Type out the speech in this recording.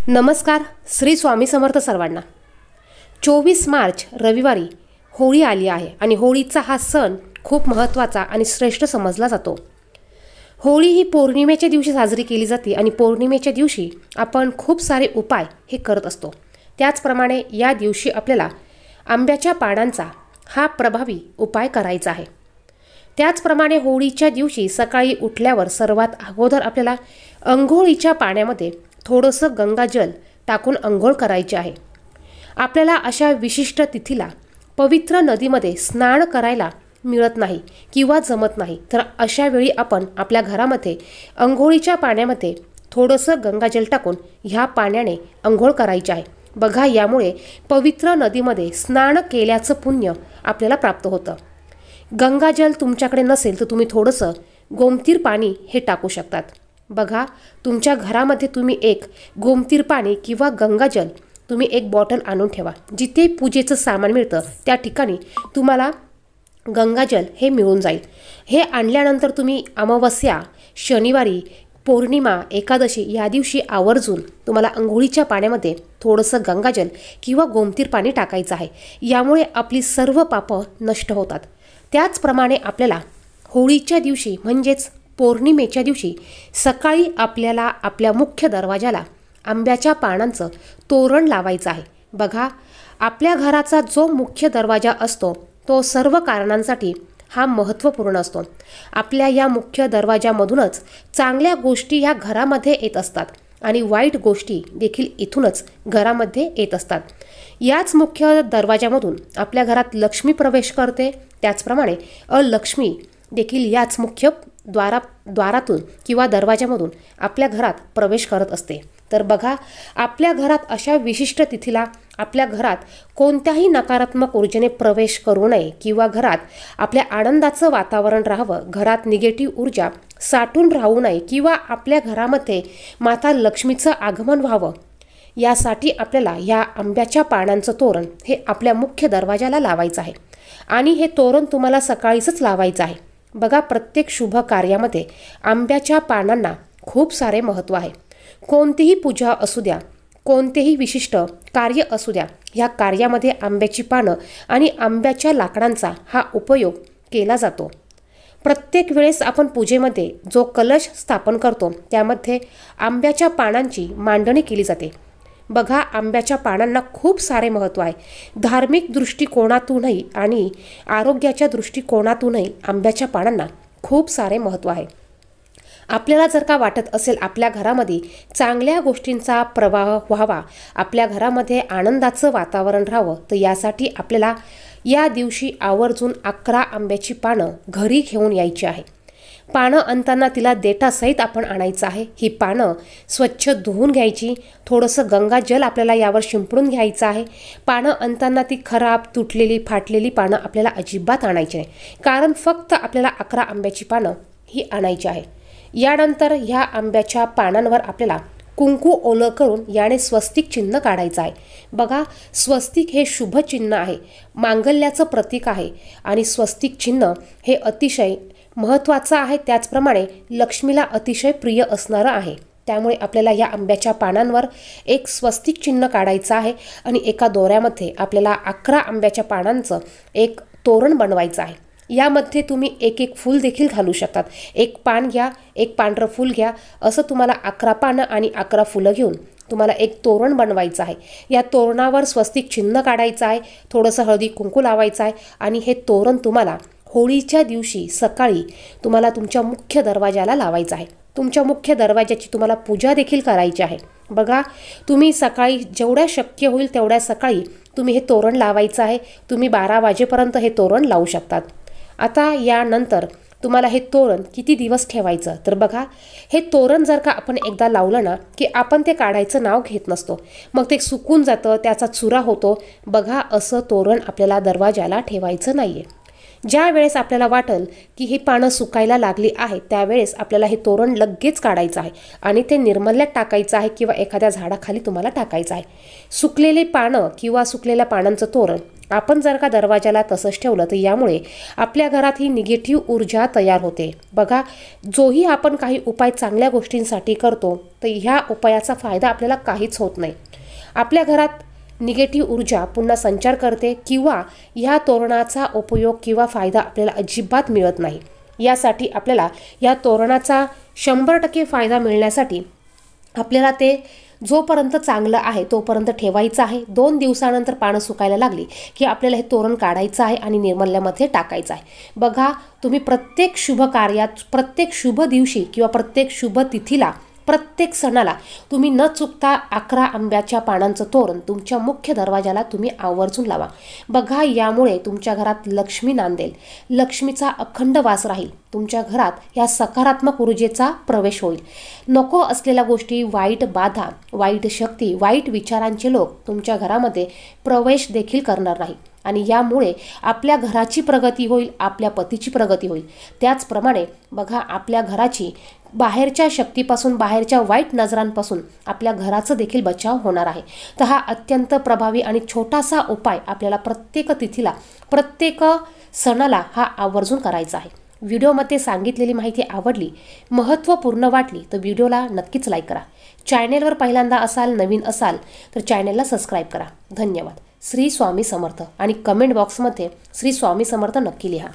नमस्कार. श्री स्वामी समर्थ सर्वांना. 24 मार्च रविवारी होळी आली आहे आणि होळीचा हा सण खूप महत्त्वाचा आणि श्रेष्ठ समजला जातो. होळी ही पौर्णिमेच्या दिवशी साजरी केली जाते आणि पौर्णिमेच्या दिवशी आपण खूप सारे उपाय हे करत असतो. त्याचप्रमाणे या दिवशी आपल्याला आंब्याच्या पानांचा हा प्रभावी उपाय करायचा आहे. त्याचप्रमाणे होळीच्या दिवशी सकाळी उठल्यावर सर्वात अगोदर आपल्याला अंघोळीच्या पाण्यामध्ये थोडंसं गंगाजल टाकून अंघोळ करायचे आहे. आपल्याला अशा विशिष्ट तिथीला पवित्र नदीमध्ये स्नान करायला मिळत नाही किंवा जमत नाही, तर अशा वेळी आपण आपल्या घरामध्ये अंघोळीच्या पाण्यामध्ये थोडंसं गंगाजल टाकून ह्या पाण्याने अंघोळ करायचे आहे. बघा, यामुळे पवित्र नदीमध्ये स्नान केल्याचं पुण्य आपल्याला प्राप्त होतं. गंगाजल तुमच्याकडे नसेल तर तुम्ही थोडंसं गोमतीर पाणी हे टाकू शकतात. बघा, तुमच्या घरामध्ये तुम्ही एक गोमतीर पाणी किंवा गंगाजल तुम्ही एक बॉटल आणून ठेवा. जिथे पूजेचं सामान मिळतं त्या ठिकाणी तुम्हाला गंगाजल हे मिळून जाईल. हे आणल्यानंतर तुम्ही अमावस्या, शनिवारी, पौर्णिमा, एकादशी या दिवशी आवर्जून तुम्हाला अंघोळीच्या पाण्यामध्ये थोडंसं गंगाजल किंवा गोमतीर पाणी टाकायचं आहे. यामुळे आपली सर्व पापं नष्ट होतात. त्याचप्रमाणे आपल्याला होळीच्या दिवशी म्हणजेच पौर्णिमेच्या दिवशी सकाळी आपल्याला आपल्या मुख्य दरवाजाला आंब्याच्या पानांचं तोरण लावायचं आहे. बघा, आपल्या घराचा जो मुख्य दरवाजा असतो तो सर्व कारणांसाठी हा महत्त्वपूर्ण असतो. आपल्या या मुख्य दरवाजामधूनच चांगल्या गोष्टी ह्या घरामध्ये येत असतात आणि वाईट गोष्टी देखील इथूनच घरामध्ये येत असतात. याच मुख्य दरवाजामधून आपल्या घरात लक्ष्मी प्रवेश करते. त्याचप्रमाणे अलक्ष्मी देखील याच मुख्य द्वारातून किंवा दरवाजामधून आपल्या घरात प्रवेश करत असते. तर बघा, आपल्या घरात अशा विशिष्ट तिथीला आपल्या घरात कोणत्याही नकारात्मक ऊर्जेने प्रवेश करू नये किंवा घरात आपल्या आनंदाचं वातावरण राहावं, घरात निगेटिव्ह ऊर्जा साठून राहू नये किंवा आपल्या घरामध्ये माता लक्ष्मीचं आगमन व्हावं, यासाठी आपल्याला या आंब्याच्या पानांचं तोरण हे आपल्या मुख्य दरवाजाला लावायचं आहे. आणि हे तोरण तुम्हाला सकाळीच लावायचं आहे. बघा, प्रत्येक शुभ कार्यामध्ये आंब्याच्या पानांना खूप सारे महत्त्व आहे. कोणतीही पूजा असू द्या, कोणतेही विशिष्ट कार्य असू द्या, ह्या कार्यामध्ये आंब्याची पानं आणि आंब्याच्या लाकडांचा हा उपयोग केला जातो. प्रत्येक वेळेस आपण पूजेमध्ये जो कलश स्थापन करतो त्यामध्ये आंब्याच्या पानांची मांडणी केली जाते. बघा, आंब्याच्या पानांना खूप सारे महत्त्व आहे. धार्मिक दृष्टिकोनातूनही आणि आरोग्याच्या दृष्टिकोनातूनही आंब्याच्या पानांना खूप सारे महत्त्व आहे. आपल्याला जर का वाटत असेल आपल्या घरामध्ये चांगल्या गोष्टींचा प्रवाह व्हावा, आपल्या घरामध्ये आनंदाचं वातावरण राहावं, तर यासाठी आपल्याला या दिवशी आवर्जून 11 आंब्याची पानं घरी घेऊन यायची आहे. पानं आणताना तिला देठासहित आपण आणायचं आहे. ही पानं स्वच्छ धुवून घ्यायची. थोडंसं गंगाजल आपल्याला यावर शिंपडून घ्यायचं आहे. पानं आणताना ती खराब, तुटलेली, फाटलेली पानं आपल्याला अजिबात आणायची नाही, कारण फक्त आपल्याला 11 आंब्याची पानं ही आणायची आहे. यानंतर ह्या आंब्याच्या पानांवर आपल्याला कुंकू ओलं करून याने स्वस्तिक चिन्ह काढायचं आहे. बघा, स्वस्तिक हे शुभ चिन्ह आहे, मांगल्याचं प्रतीक आहे आणि स्वस्तिक चिन्ह हे अतिशय महत्त्वाचं आहे. त्याचप्रमाणे लक्ष्मीला अतिशय प्रिय असणारं आहे. त्यामुळे आपल्याला या आंब्याच्या पानांवर एक स्वस्तिक चिन्ह काढायचं आहे आणि एका दोऱ्यामध्ये आपल्याला 11 आंब्याच्या पानांचं एक तोरण बनवायचं आहे. यामध्ये तुम्ही एक एक फूल देखील घालू शकतात. एक पान घ्या, एक पांढरं फूल घ्या, असं तुम्हाला 11 पानं आणि 11 फुलं घेऊन तुम्हाला एक तोरण बनवायचं आहे. या तोरणावर स्वस्तिक चिन्ह काढायचं आहे, थोडंसं हळदी कुंकू लावायचं आहे आणि हे तोरण तुम्हाला होळीच्या दिवशी सकाळी तुम्हाला तुमच्या मुख्य दरवाजाला लावायचं आहे. तुमच्या मुख्य दरवाजाची तुम्हाला पूजा देखील करायची आहे. बघा, तुम्ही सकाळी जेवढ्या शक्य होईल तेवढ्या सकाळी तुम्ही हे तोरण लावायचं आहे. तुम्ही 12 वाजेपर्यंत हे तोरण लावू शकतात. आता यानंतर तुम्हाला हे तोरण किती दिवस ठेवायचं, तर बघा, हे तोरण जर का आपण एकदा लावलं ना की आपण ते काढायचं नाव घेत नसतो, मग ते सुकून जातं, त्याचा चुरा होतो. बघा, असं तोरण आपल्याला दरवाजाला ठेवायचं नाही आहे. ज्या वेळेस आपल्याला वाटेल की ही पानं सुकायला लागली आहेत त्यावेळेस आपल्याला हे तोरण लगेच काढायचं आहे आणि ते निर्मल्यात टाकायचं आहे किंवा एखाद्या झाडाखाली तुम्हाला टाकायचं आहे. सुकलेली पानं किंवा सुकलेल्या पानांचं तोरण आपण जर का दरवाजाला तसंच ठेवलं तर यामुळे आपल्या घरात ही निगेटिव्ह ऊर्जा तयार होते. बघा, जोही आपण काही उपाय चांगल्या गोष्टींसाठी करतो तर ह्या उपायाचा फायदा आपल्याला काहीच होत नाही. आपल्या घरात निगेटिव्ह ऊर्जा पुन्हा संचार करते किंवा ह्या तोरणाचा उपयोग किंवा फायदा आपल्याला अजिबात मिळत नाही. यासाठी आपल्याला या तोरणाचा 100% फायदा मिळण्यासाठी आपल्याला ते जोपर्यंत चांगलं आहे तोपर्यंत ठेवायचं आहे. 2 दिवसानंतर पानं सुकायला लागली की आपल्याला हे तोरण काढायचं आहे आणि निर्मल्यामध्ये टाकायचं आहे. बघा, तुम्ही प्रत्येक शुभ कार्यात, प्रत्येक शुभ दिवशी किंवा प्रत्येक शुभ तिथीला, प्रत्येक सणाला तुम्ही न चुकता 11 आंब्याच्या पानांचं तोरण तुमच्या मुख्य दरवाजाला तुम्ही आवर्जून लावा. बघा, यामुळे तुमच्या घरात लक्ष्मी नांदेल, लक्ष्मीचा अखंड वास राहील. तुमच्या घरात या सकारात्मक ऊर्जेचा प्रवेश होईल. नको असलेल्या गोष्टी, वाईट बाधा, वाईट शक्ती, वाईट विचारांचे लोक तुमच्या घरामध्ये प्रवेश देखील करणार नाही आणि यामुळे आपल्या घराची प्रगती होईल, आपल्या पतीची प्रगती होईल. त्याचप्रमाणे बघा, आपल्या घराची बाहेरच्या शक्तीपासून, बाहेरच्या वाईट नजरांपासून आपल्या घराचं देखील बचाव होणार आहे. तर हा अत्यंत प्रभावी आणि छोटासा उपाय आपल्याला प्रत्येक तिथीला, प्रत्येक सणाला हा आवर्जून करायचा आहे. व्हिडिओमध्ये सांगितलेली माहिती आवडली, महत्त्वपूर्ण वाटली तर व्हिडिओला नक्कीच लाईक करा. चॅनेलवर पहिल्यांदा असाल, नवीन असाल तर चॅनेलला सबस्क्राईब करा. धन्यवाद. श्री स्वामी समर्थ आणि कमेंट बॉक्समध्ये श्री स्वामी समर्थ नक्की लिहा.